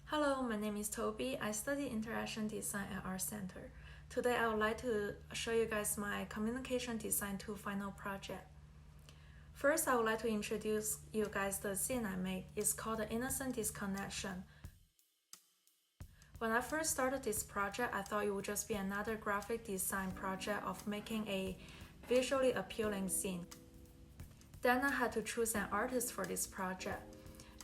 Hello, my name is Toby. I study interaction design at Art Center. Today I would like to show you guys my communication design 2 final project. First, I would like to introduce you guys the scene I made. It's called The Innocent Disconnection. When I first started this project, I thought it would just be another graphic design project of making a visually appealing scene. Then I had to choose an artist for this project,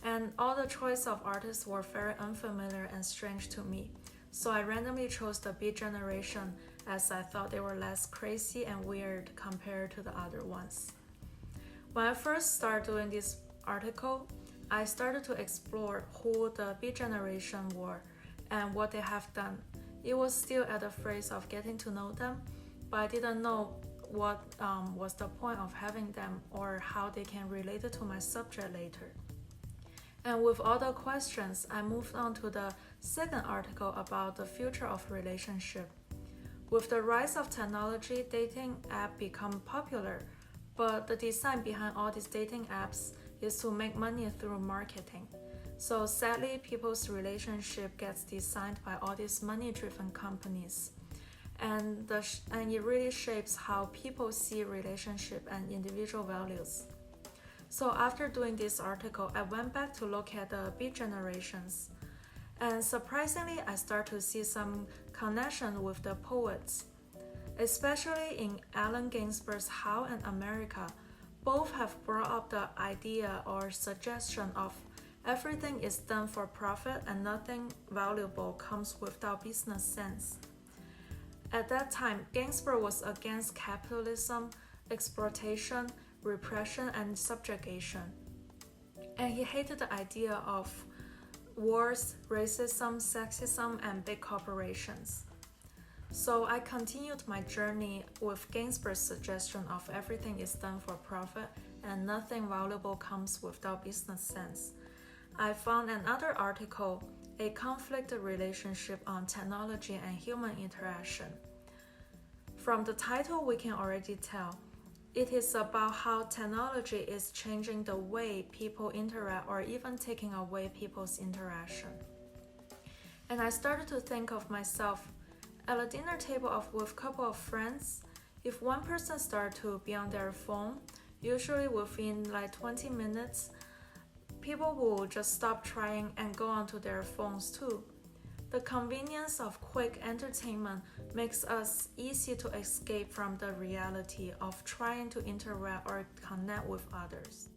and all the choice of artists were very unfamiliar and strange to me. So I randomly chose the Beat Generation as I thought they were less crazy and weird compared to the other ones. When I first started doing this article, I started to explore who the Beat Generation were and what they have done. It was still at the phase of getting to know them, but I didn't know what was the point of having them or how they can relate it to my subject later. And with all the questions, I moved on to the second article about the future of relationship. With the rise of technology, dating apps become popular, but the design behind all these dating apps is to make money through marketing. So sadly, people's relationship gets designed by all these money-driven companies. And it really shapes how people see relationship and individual values. So after doing this article, I went back to look at the Beat Generations. And surprisingly, I start to see some connection with the poets. Especially in Allen Ginsberg's How and America, both have brought up the idea or suggestion of everything is done for profit and nothing valuable comes without business sense. At that time, Ginsberg was against capitalism, exploitation, repression, and subjugation. And he hated the idea of wars, racism, sexism, and big corporations. So I continued my journey with Ginsberg's suggestion of everything is done for profit and nothing valuable comes without business sense. I found another article, A Conflicted Relationship on Technology and Human Interaction. From the title, we can already tell it is about how technology is changing the way people interact or even taking away people's interaction. And I started to think of myself at a dinner table with a couple of friends. If one person started to be on their phone, usually within like 20 minutes, people will just stop trying and go onto their phones too. The convenience of quick entertainment makes us easy to escape from the reality of trying to interact or connect with others.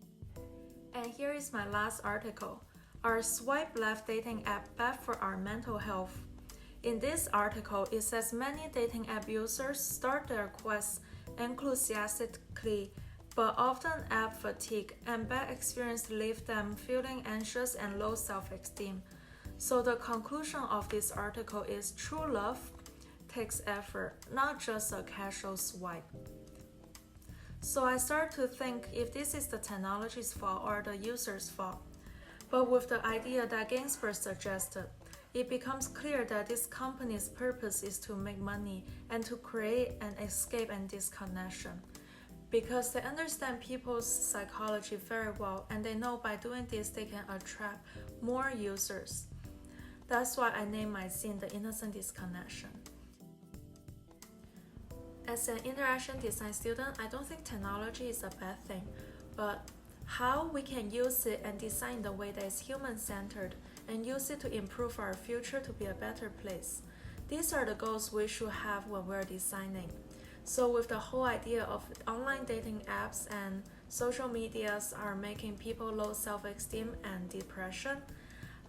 And here is my last article. Are swipe left dating app bad for our mental health? In this article, it says many dating app users start their quests enthusiastically, but often app fatigue and bad experience leave them feeling anxious and low self-esteem. So the conclusion of this article is true love takes effort, not just a casual swipe. So I started to think if this is the technology's fault or the user's fault. But with the idea that Ginsberg suggested, it becomes clear that this company's purpose is to make money and to create an escape and disconnection. Because they understand people's psychology very well and they know by doing this they can attract more users. That's why I named my scene The Innocent Disconnection. As an interaction design student, I don't think technology is a bad thing, but how we can use it and design the way that is human-centered and use it to improve our future to be a better place. These are the goals we should have when we're designing. So with the whole idea of online dating apps and social medias are making people low self-esteem and depression,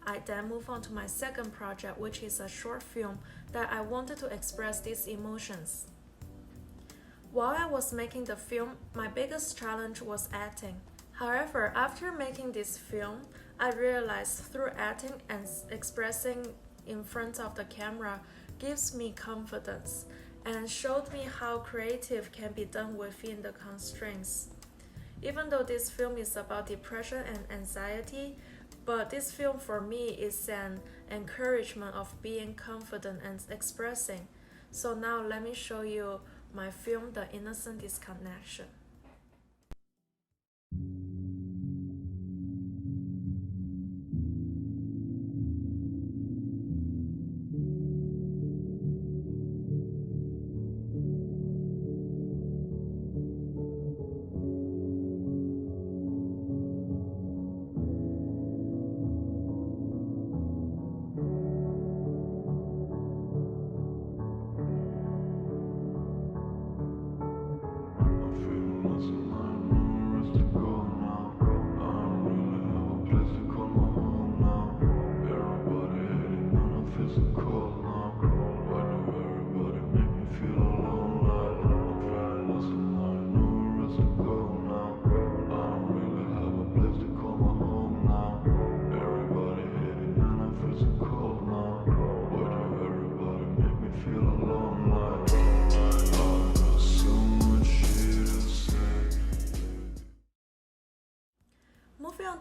I then move on to my second project, which is a short film that I wanted to express these emotions. While I was making the film, my biggest challenge was acting. However, after making this film, I realized through acting and expressing in front of the camera gives me confidence and showed me how creative can be done within the constraints. Even though this film is about depression and anxiety, but this film for me is an encouragement of being confident and expressing. So now let me show you my film, The Innocent Disconnection.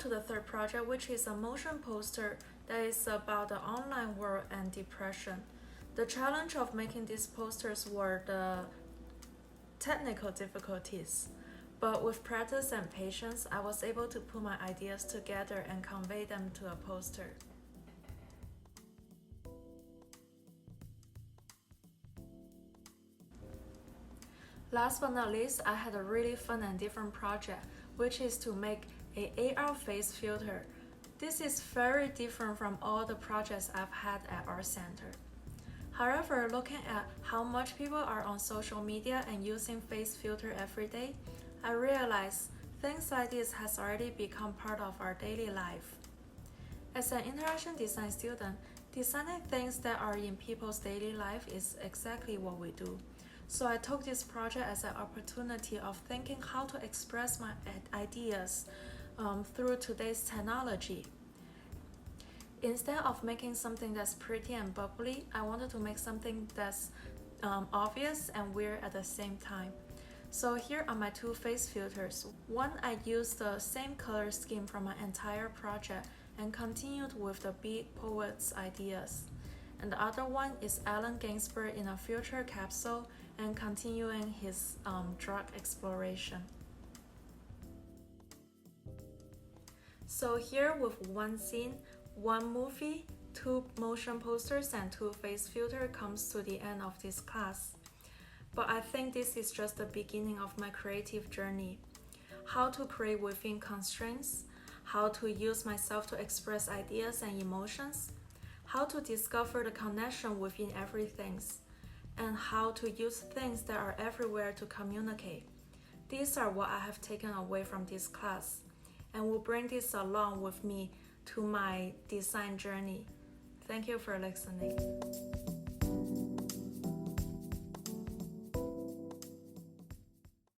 to the third project, which is a motion poster that is about the online world and depression. The challenge of making these posters were the technical difficulties, but with practice and patience, I was able to put my ideas together and convey them to a poster. Last but not least, I had a really fun and different project, which is to make a AR face filter. This is very different from all the projects I've had at Art Center. However, looking at how much people are on social media and using face filter every day, I realized things like this has already become part of our daily life. As an interaction design student, designing things that are in people's daily life is exactly what we do. So I took this project as an opportunity of thinking how to express my ideas through today's technology. Instead of making something that's pretty and bubbly, I wanted to make something that's obvious and weird at the same time. So here are my two face filters. One, I used the same color scheme from my entire project and continued with the big poet's ideas. And the other one is Allen Ginsberg in a future capsule and continuing his drug exploration. So here with one scene, one movie, two motion posters and two face filter comes to the end of this class. But I think this is just the beginning of my creative journey. How to create within constraints, how to use myself to express ideas and emotions, how to discover the connection within everything, and how to use things that are everywhere to communicate. These are what I have taken away from this class, and will bring this along with me to my design journey. Thank you for listening.